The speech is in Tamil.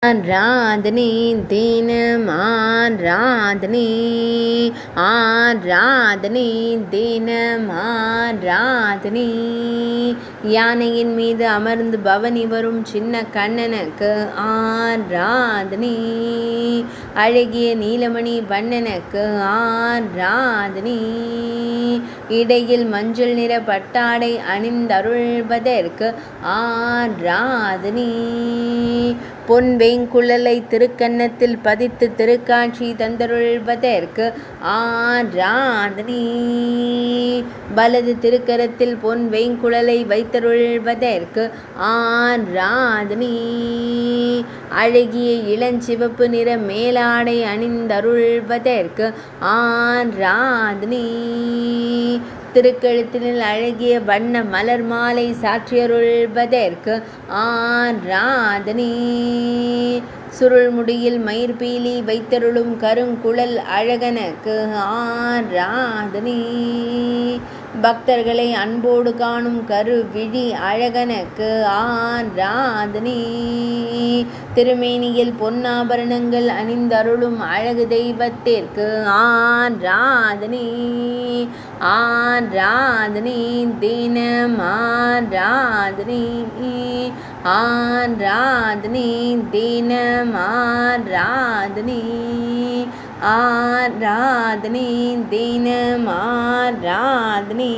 ஆராதனை தினம் ஆராதனை, ஆராதனை தினம் ஆராதனை. யானையின் மீது அமர்ந்து பவனி வரும் சின்ன கண்ணனுக்கு ஆராதனை. அழகிய நீலமணி வண்ணனுக்கு ஆராதனை. இடையில் மஞ்சள் நிற பட்டாடை அணிந்தருள்வதற்கு ஆராதனை. பொன் வேங்குழலை திருக்கன்னத்தில் பதித்து திருக்காட்சி தந்தருள்வதற்கு ஆராதனை. வலது திருக்கரத்தில் பொன் வேங்குழலை வைத்தருள்வதற்கு ஆராதனை. அழகிய இளஞ்சிவப்பு நிற மேலாடை அணிந்தருள்வதற்கு ஆராதனை. திருக்கழுத்தினில் அழகிய வண்ண மலர் மாலை சாற்றியருள்வதற்கு ஆராதனை. சுருள்முடியில் மயிர்பீலி வைத்தருளும் கருங்குழல் அழகனுக்கு ஆராதனை. பக்தர்களை அன்போடு காணும் கருவிழி அழகனுக்கு ஆராதனை. திருமேனியில் பொன்னாபரணங்கள் அணிந்தருளும் அழகு தெய்வத்திற்கு ஆராதனை. ஆராதனை தினம் ஆராதனை, ஆராதனை தினம் ஆராதனை, ஆராதனை தினம் ஆராதனை.